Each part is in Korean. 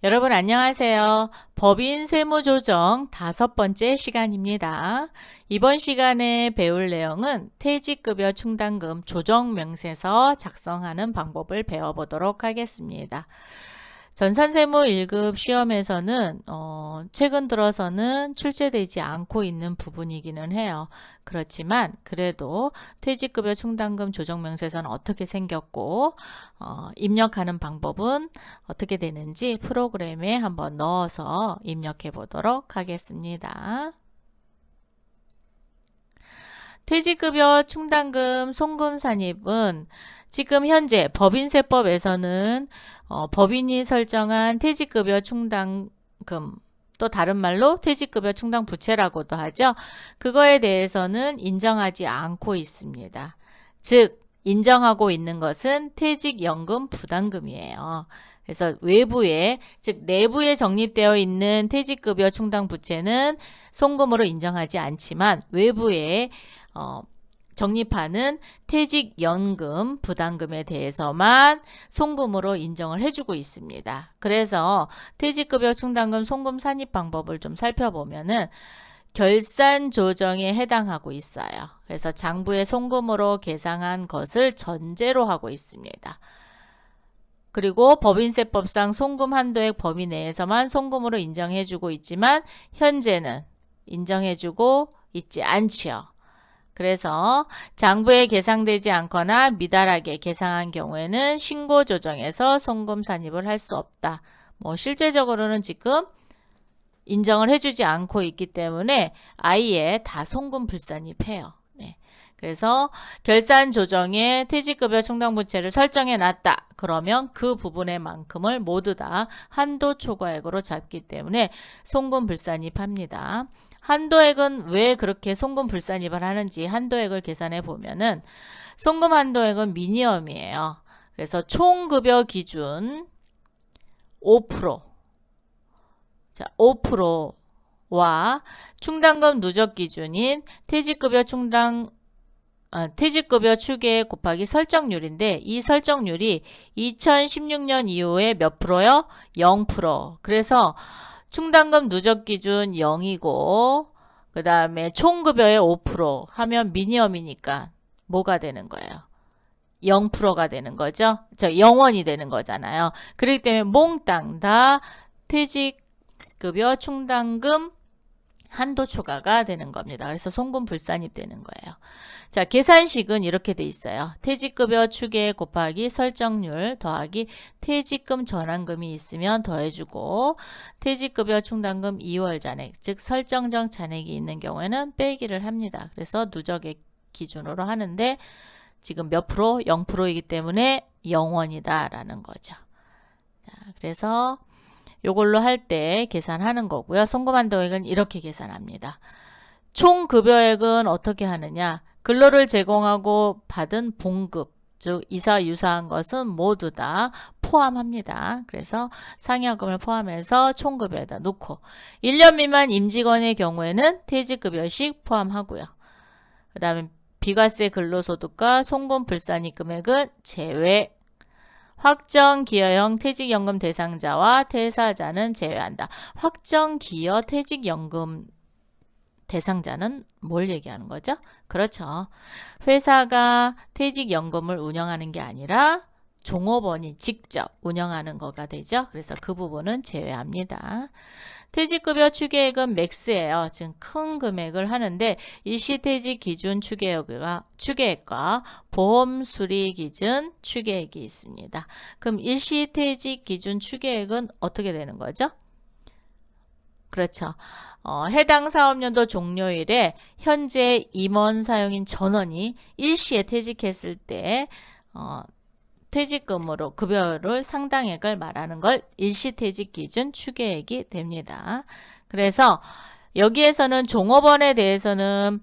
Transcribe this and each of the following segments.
여러분 안녕하세요. 법인 세무조정 5번째 시간입니다. 이번 시간에 배울 내용은 퇴직급여 충당금 조정명세서 작성하는 방법을 배워보도록 하겠습니다. 전산세무 1급 시험에서는 최근 들어서는 출제되지 않고 있는 부분이기는 해요. 그렇지만 그래도 퇴직급여 충당금 조정명세서는 어떻게 생겼고 입력하는 방법은 어떻게 되는지 프로그램에 한번 넣어서 입력해 보도록 하겠습니다. 퇴직급여 충당금 송금 산입은 지금 현재 법인세법에서는 법인이 설정한 퇴직급여 충당금, 또 다른 말로 퇴직급여 충당부채라고도 하죠. 그거에 대해서는 인정하지 않고 있습니다. 즉 인정하고 있는 것은 퇴직연금 부담금이에요. 그래서 외부에, 즉 내부에 적립되어 있는 퇴직급여 충당부채는 송금으로 인정하지 않지만 외부에 적립하는 퇴직연금 부담금에 대해서만 송금으로 인정을 해주고 있습니다. 그래서 퇴직급여 충당금 송금 산입 방법을 좀 살펴보면은 결산 조정에 해당하고 있어요. 그래서 장부에 송금으로 계상한 것을 전제로 하고 있습니다. 그리고 법인세법상 송금 한도액 범위 내에서만 송금으로 인정해주고 있지만 현재는 인정해주고 있지 않지요. 그래서 장부에 계상되지 않거나 미달하게 계상한 경우에는 신고 조정에서 송금 산입을 할 수 없다. 실제적으로는 지금 인정을 해주지 않고 있기 때문에 아예 다 송금 불산입해요. 네. 그래서 결산 조정에 퇴직급여 충당부채를 설정해 놨다. 그러면 그 부분의 만큼을 모두 다 한도 초과액으로 잡기 때문에 송금 불산입합니다. 한도액은 왜 그렇게 송금 불산입을 하는지 한도액을 계산해 보면은 송금 한도액은 미니멈이에요. 그래서 총급여 기준 5%, 자, 5%와 충당금 누적 기준인 퇴직급여 추계 곱하기 설정률인데 이 설정률이 2016년 이후에 몇 프로요? 0%. 그래서 충당금 누적 기준 0이고 그 다음에 총급여의 5% 하면 미니멈이니까 뭐가 되는 거예요? 0%가 되는 거죠. 0원이 되는 거잖아요. 그렇기 때문에 몽땅 다 퇴직급여 충당금 한도 초과가 되는 겁니다. 그래서 송금 불산입 되는 거예요. 자, 계산식은 이렇게 돼 있어요. 퇴직급여 추계 곱하기 설정률 더하기 퇴직금 전환금이 있으면 더해주고 퇴직급여 충당금 2월 잔액, 즉 설정적 잔액이 있는 경우에는 빼기를 합니다. 그래서 누적액 기준으로 하는데 지금 몇 프로? 0%이기 때문에 0원이다 라는 거죠. 자, 그래서 요걸로 할 때 계산하는 거고요. 송금한도액은 이렇게 계산합니다. 총 급여액은 어떻게 하느냐? 근로를 제공하고 받은 봉급, 즉 이사 유사한 것은 모두 다 포함합니다. 그래서 상여금을 포함해서 총급여에다 놓고 1년 미만 임직원의 경우에는 퇴직급여식 포함하고요. 그 다음에 비과세 근로소득과 송금 불산입 금액은 제외. 확정기여형 퇴직연금 대상자와 퇴사자는 제외한다. 확정기여 퇴직연금 대상자는 뭘 얘기하는 거죠? 그렇죠. 회사가 퇴직연금을 운영하는 게 아니라 종업원이 직접 운영하는 거가 되죠. 그래서 그 부분은 제외합니다. 퇴직급여 추계액은 맥스예요. 지금 큰 금액을 하는데 일시퇴직 기준 추계액과 보험수리 기준 추계액이 있습니다. 그럼 일시퇴직 기준 추계액은 어떻게 되는 거죠? 그렇죠. 해당 사업연도 종료일에 현재 임원 사용인 전원이 일시에 퇴직했을 때 퇴직금으로 급여를 상당액을 말하는 걸 일시퇴직 기준 추계액이 됩니다. 그래서 여기에서는 종업원에 대해서는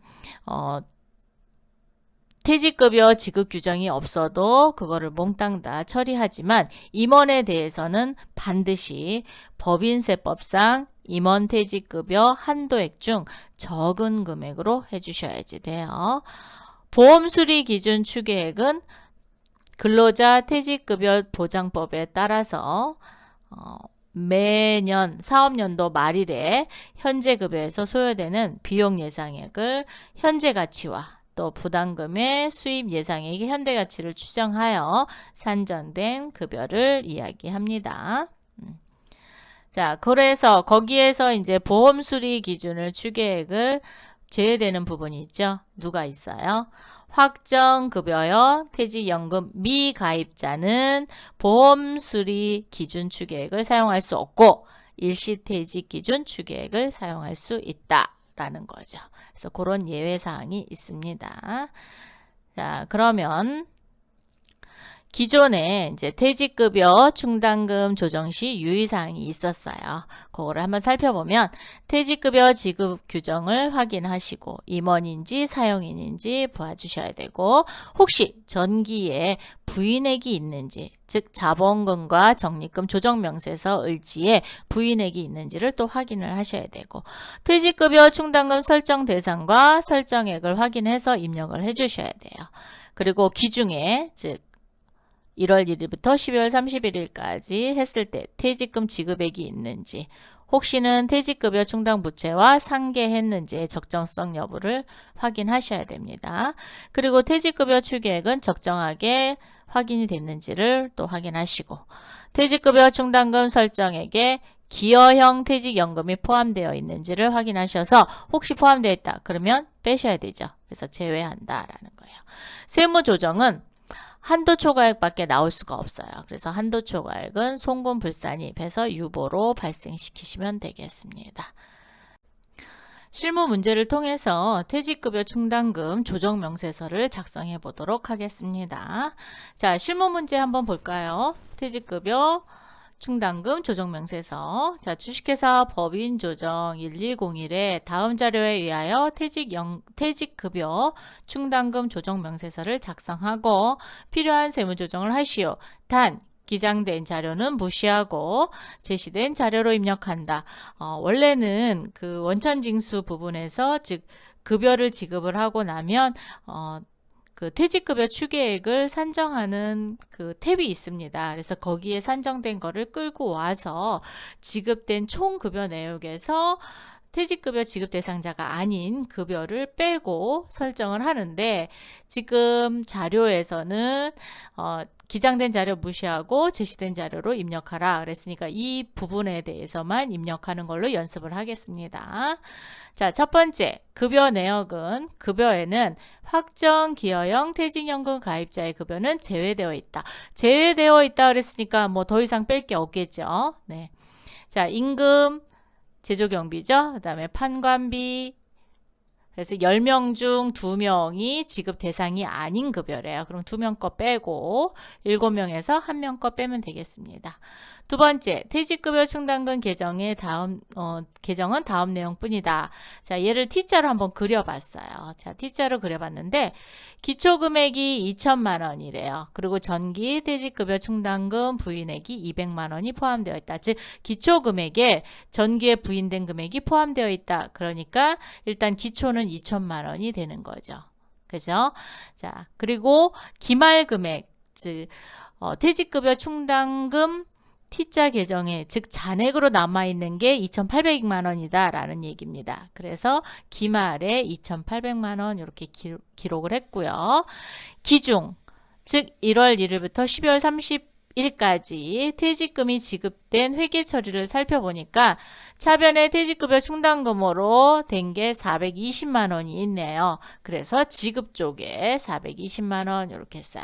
퇴직급여 지급 규정이 없어도 그거를 몽땅 다 처리하지만 임원에 대해서는 반드시 법인세법상 임원 퇴직급여 한도액 중 적은 금액으로 해주셔야지 돼요. 보험수리 기준 추계액은 근로자 퇴직급여 보장법에 따라서 매년 사업연도 말일에 현재 급여에서 소요되는 비용 예상액을 현재 가치와 또 부담금의 수입 예상액의 현재 가치를 추정하여 산정된 급여를 이야기합니다. 자, 그래서 거기에서 이제 보험 수리 기준을 추계액을 제외되는 부분이 있죠. 누가 있어요? 확정급여여 퇴직연금 미가입자는 보험 수리 기준 추계액을 사용할 수 없고 일시퇴직 기준 추계액을 사용할 수 있다라는 거죠. 그래서 그런 예외사항이 있습니다. 자, 그러면 기존에 이제 퇴직급여 충당금 조정 시 유의사항이 있었어요. 그거를 한번 살펴보면 퇴직급여 지급 규정을 확인하시고 임원인지 사용인인지 봐주셔야 되고 혹시 전기에 부인액이 있는지 즉 자본금과 적립금 조정명세서 을지에 부인액이 있는지를 또 확인을 하셔야 되고 퇴직급여 충당금 설정 대상과 설정액을 확인해서 입력을 해주셔야 돼요. 그리고 기중에 즉 1월 1일부터 12월 31일까지 했을 때 퇴직금 지급액이 있는지 혹시는 퇴직급여 충당 부채와 상계했는지의 적정성 여부를 확인하셔야 됩니다. 그리고 퇴직급여 추계액은 적정하게 확인이 됐는지를 또 확인하시고 퇴직급여 충당금 설정액에 기여형 퇴직연금이 포함되어 있는지를 확인하셔서 혹시 포함되어 있다 그러면 빼셔야 되죠. 그래서 제외한다라는 거예요. 세무조정은 한도 초과액밖에 나올 수가 없어요. 그래서 한도 초과액은 송금 불산입해서 유보로 발생시키시면 되겠습니다. 실무 문제를 통해서 퇴직급여 충당금 조정명세서를 작성해 보도록 하겠습니다. 자, 실무 문제 한번 볼까요? 퇴직급여 충당금 조정명세서. 자, 주식회사 법인조정 1201에 다음 자료에 의하여 퇴직급여 충당금 조정명세서를 작성하고 필요한 세무조정을 하시오. 단 기장된 자료는 무시하고 제시된 자료로 입력한다. 원래는 그 원천징수 부분에서 즉 급여를 지급을 하고 나면 그 퇴직급여 추계액을 산정하는 그 탭이 있습니다. 그래서 거기에 산정된 거를 끌고 와서 지급된 총 급여 내역에서 퇴직급여 지급 대상자가 아닌 급여를 빼고 설정을 하는데 지금 자료에서는 기장된 자료 무시하고 제시된 자료로 입력하라 그랬으니까 이 부분에 대해서만 입력하는 걸로 연습을 하겠습니다. 자, 첫 번째 급여 내역은 급여에는 확정 기여형 퇴직연금 가입자의 급여는 제외되어 있다. 제외되어 있다 그랬으니까 뭐 더 이상 뺄 게 없겠죠. 네. 자, 임금 제조경비죠. 그 다음에 판관비. 그래서 10명 중 2명이 지급 대상이 아닌 급여래요. 그럼 2명 거 빼고 7명에서 1명 거 빼면 되겠습니다. 두 번째, 퇴직급여 충당금 개정은 다음 내용뿐이다. 자, 얘를 T자로 한번 그려봤어요. 자, T자로 그려봤는데 기초금액이 2천만 원이래요. 그리고 전기 퇴직급여 충당금 부인액이 200만 원이 포함되어 있다. 즉, 기초금액에 전기에 부인된 금액이 포함되어 있다. 그러니까 일단 기초는 2천만 원이 되는 거죠. 그죠? 자, 그리고 기말금액, 즉 퇴직급여 충당금 T자 계정에 즉 잔액으로 남아있는 게 2,800만 원이다 라는 얘기입니다. 그래서 기말에 2,800만 원 이렇게 기록을 했고요. 기중 즉 1월 1일부터 12월 30일까지 퇴직금이 지급된 회계 처리를 살펴보니까 차변에 퇴직급여 충당금으로 된 게 420만 원이 있네요. 그래서 지급 쪽에 420만 원 이렇게 써요.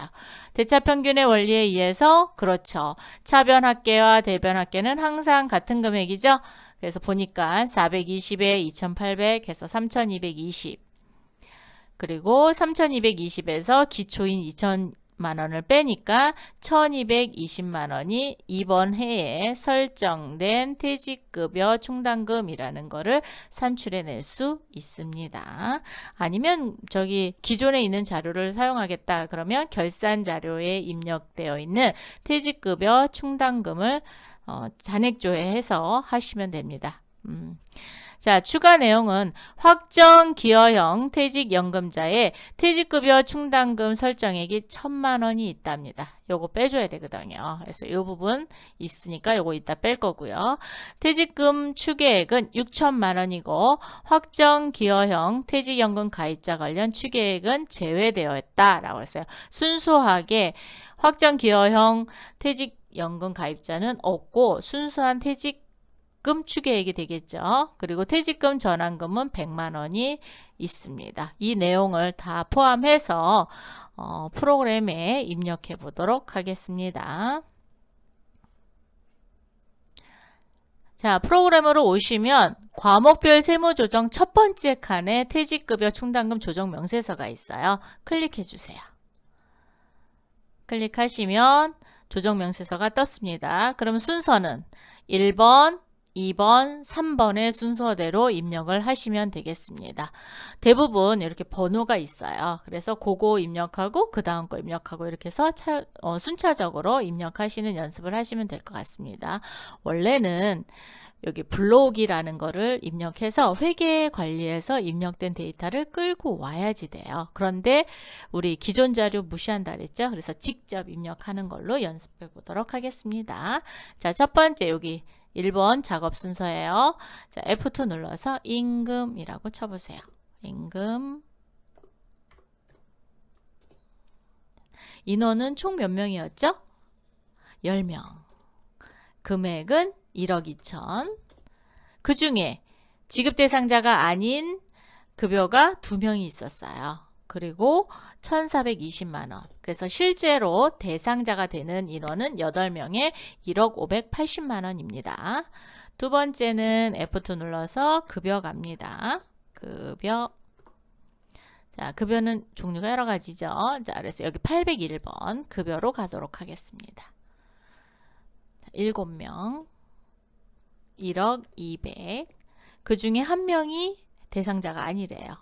대차평균의 원리에 의해서 그렇죠. 차변 합계와 대변 합계는 항상 같은 금액이죠. 그래서 보니까 420에 2,800 해서 3,220 그리고 3,220에서 기초인 2,000만 원을 빼니까 1,220만 원이 이번 해에 설정된 퇴직급여 충당금이라는 거를 산출해낼 수 있습니다. 아니면 저기 기존에 있는 자료를 사용하겠다 그러면 결산 자료에 입력되어 있는 퇴직급여 충당금을 잔액조회해서 하시면 됩니다. 자, 추가 내용은 확정 기여형 퇴직연금자의 퇴직급여 충당금 설정액이 1,000만 원이 있답니다. 요거 빼줘야 되거든요. 그래서 이 부분 있으니까 요거 이따 뺄 거고요. 퇴직금 추계액은 6천만 원이고 확정 기여형 퇴직연금 가입자 관련 추계액은 제외되어 있다라고 했어요. 순수하게 확정 기여형 퇴직연금 가입자는 없고 순수한 퇴직금 추계액이 되겠죠. 그리고 퇴직금 전환금은 100만 원이 있습니다. 이 내용을 다 포함해서 프로그램에 입력해 보도록 하겠습니다. 자, 프로그램으로 오시면 과목별 세무조정 첫 번째 칸에 퇴직급여 충당금 조정 명세서가 있어요. 클릭해 주세요. 클릭하시면 조정 명세서가 떴습니다. 그럼 순서는 1번, 2번, 3번의 순서대로 입력을 하시면 되겠습니다. 대부분 이렇게 번호가 있어요. 그래서 그거 입력하고 그 다음 거 입력하고 이렇게 해서 순차적으로 입력하시는 연습을 하시면 될 것 같습니다. 원래는 여기 블록이라는 거를 입력해서 회계관리에서 입력된 데이터를 끌고 와야지 돼요. 그런데 우리 기존 자료 무시한다 그랬죠? 그래서 직접 입력하는 걸로 연습해 보도록 하겠습니다. 자, 첫 번째 여기 1번 작업 순서예요. 자, F2 눌러서 임금이라고 쳐보세요. 임금. 인원은 총 몇 명이었죠? 10명. 금액은 1억 2천. 그 중에 지급 대상자가 아닌 급여가 2명이 있었어요. 그리고 1,420만 원. 그래서 실제로 대상자가 되는 인원은 8명에 1억 580만 원입니다. 두 번째는 F2 눌러서 급여 갑니다. 급여. 자, 급여는 종류가 여러 가지죠. 자, 그래서 여기 801번 급여로 가도록 하겠습니다. 7명. 1억 200. 그 중에 한 명이 대상자가 아니래요.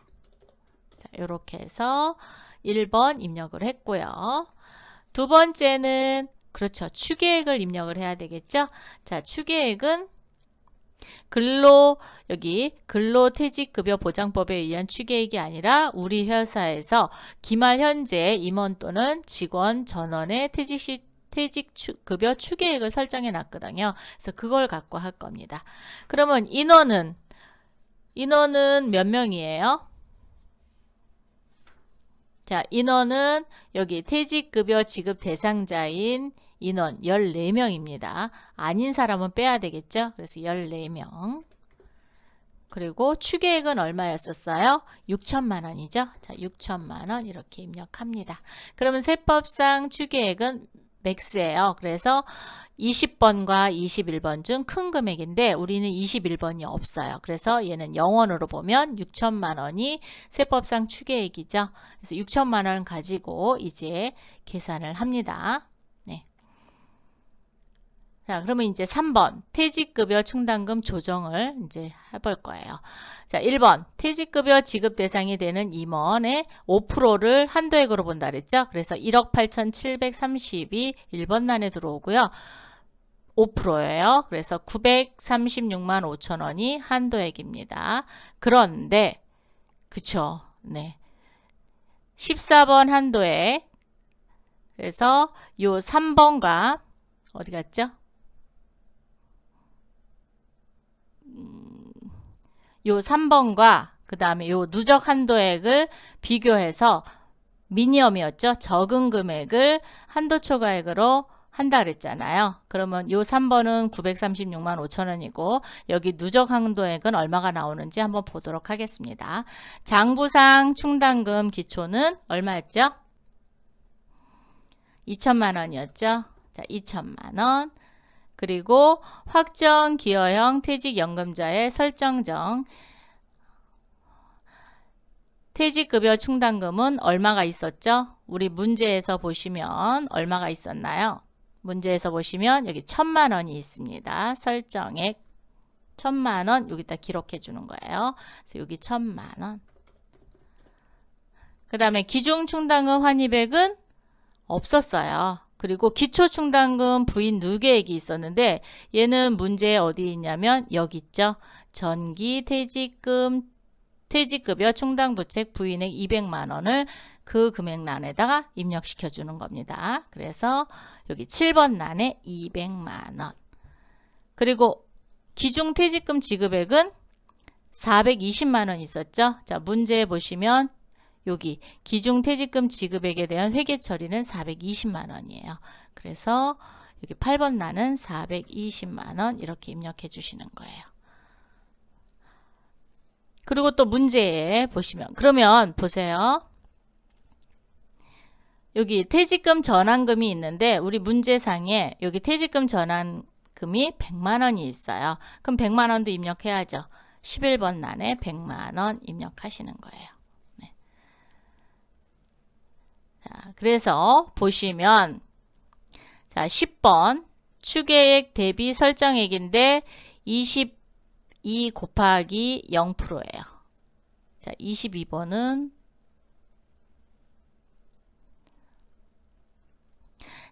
자, 이렇게 해서 1번 입력을 했고요. 두 번째는 그렇죠. 추계액을 입력을 해야 되겠죠. 자, 추계액은 여기 근로퇴직급여보장법에 의한 추계액이 아니라 우리 회사에서 기말 현재 임원 또는 직원 전원의 퇴직급여 추계액을 설정해 놨거든요. 그래서 그걸 갖고 할 겁니다. 그러면 인원은 몇 명이에요? 자, 인원은 여기 퇴직급여 지급 대상자인 인원 14명입니다. 아닌 사람은 빼야 되겠죠? 그래서 14명. 그리고 추계액은 얼마였었어요? 6천만 원이죠? 자, 6천만 원 이렇게 입력합니다. 그러면 세법상 추계액은 맥스예요. 그래서 20번과 21번 중 큰 금액인데 우리는 21번이 없어요. 그래서 얘는 0원으로 보면 6천만 원이 세법상 추계액이죠. 그래서 6천만 원 가지고 이제 계산을 합니다. 네. 자, 그러면 이제 3번 퇴직급여 충당금 조정을 이제 해볼 거예요. 자, 1번 퇴직급여 지급 대상이 되는 임원의 5%를 한도액으로 본다 그랬죠. 그래서 1억 8,730이 1번 란에 들어오고요. 5%예요. 그래서 936만 5천 원이 한도액입니다. 그런데 그쵸? 네. 14번 한도액. 그래서 요 3번과 어디 갔죠? 요 3번과 그 다음에 요 누적 한도액을 비교해서 미니멈이었죠. 적은 금액을 한도 초과액으로 한다 그랬잖아요. 그러면 요 3번은 936만 5천 원이고 여기 누적 한도액은 얼마가 나오는지 한번 보도록 하겠습니다. 장부상 충당금 기초는 얼마였죠? 2천만 원이었죠. 자, 2천만 원. 그리고 확정 기여형 퇴직연금자의 설정정 퇴직급여 충당금은 얼마가 있었죠? 우리 문제에서 보시면 얼마가 있었나요? 문제에서 보시면 여기 1,000만 원이 있습니다. 설정액 1,000만 원 여기다 기록해 주는 거예요. 그래서 여기 1,000만 원. 그 다음에 기중충당금 환입액은 없었어요. 그리고 기초충당금 부인 누계액이 있었는데 얘는 문제에 어디 있냐면 여기 있죠. 전기 퇴직급여 충당부책 부인액 200만 원을 그 금액란에다가 입력시켜 주는 겁니다. 그래서 여기 7번 란에 200만 원. 그리고 기중퇴직금 지급액은 420만 원 있었죠. 자, 문제 보시면 여기 기중퇴직금 지급액에 대한 회계 처리는 420만 원이에요. 그래서 여기 8번 란은 420만 원 이렇게 입력해 주시는 거예요. 그리고 또 문제에 보시면 그러면 보세요. 여기 퇴직금 전환금이 있는데 우리 문제상에 여기 퇴직금 전환금이 100만 원이 있어요. 그럼 100만 원도 입력해야죠. 11번 란에 100만 원 입력하시는 거예요. 네. 자, 그래서 보시면 자, 10번 추계액 대비 설정액인데 22 곱하기 0%예요. 자, 22번은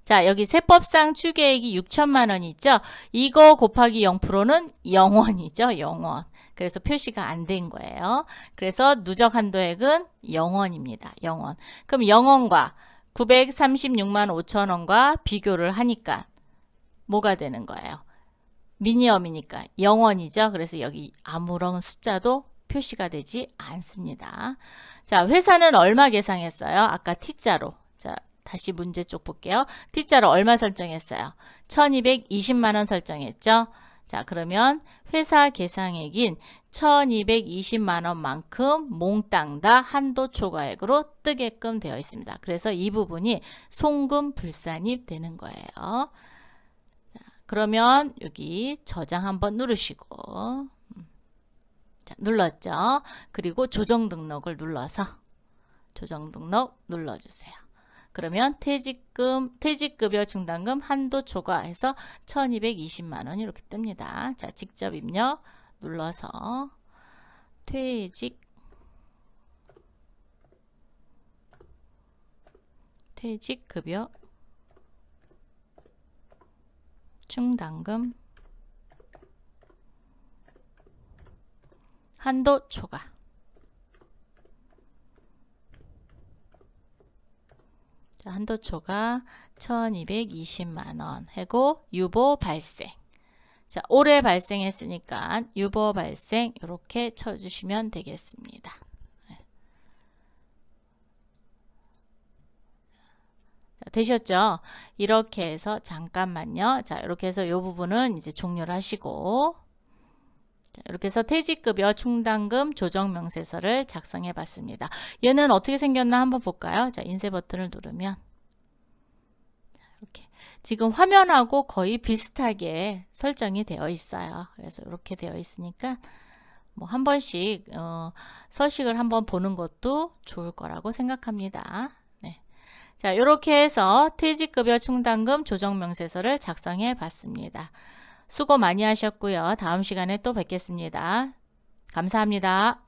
자, 여기 세법상 추계액이 6천만 원이 있죠. 이거 곱하기 0%는 0원이죠. 0원. 그래서 표시가 안 된 거예요. 그래서 누적 한도액은 0원입니다. 0원. 그럼 0원과 936만 5천 원과 비교를 하니까 뭐가 되는 거예요? 미니엄이니까 0원이죠. 그래서 여기 아무런 숫자도 표시가 되지 않습니다. 자, 회사는 얼마 계상했어요? 아까 T자로. 자, 다시 문제 쪽 볼게요. T자로 얼마 설정했어요? 1220만 원 설정했죠. 자, 그러면 회사 계상액인 1220만 원만큼 몽땅 다 한도 초과액으로 뜨게끔 되어 있습니다. 그래서 이 부분이 송금 불산입 되는 거예요. 자, 그러면 여기 저장 한번 누르시고 자, 눌렀죠. 그리고 조정 등록을 눌러서 조정 등록 눌러주세요. 그러면 퇴직급여 충당금 한도 초과해서 1220만 원 이렇게 뜹니다. 자, 직접 입력 눌러서 퇴직급여 충당금 한도 초과. 자, 한도 초과 1220만 원 하고 유보 발생. 자, 올해 발생했으니까 유보 발생 이렇게 쳐주시면 되겠습니다. 네. 자, 되셨죠? 이렇게 해서 잠깐만요. 자, 이렇게 해서 이 부분은 이제 종료를 하시고 자, 이렇게 해서 퇴직급여 충당금 조정명세서를 작성해 봤습니다. 얘는 어떻게 생겼나 한번 볼까요? 자, 인쇄 버튼을 누르면 이렇게 지금 화면하고 거의 비슷하게 설정이 되어 있어요. 그래서 이렇게 되어 있으니까 뭐 한 번씩 서식을 한번 보는 것도 좋을 거라고 생각합니다. 네. 자, 이렇게 해서 퇴직급여 충당금 조정명세서를 작성해 봤습니다. 수고 많이 하셨고요. 다음 시간에 또 뵙겠습니다. 감사합니다.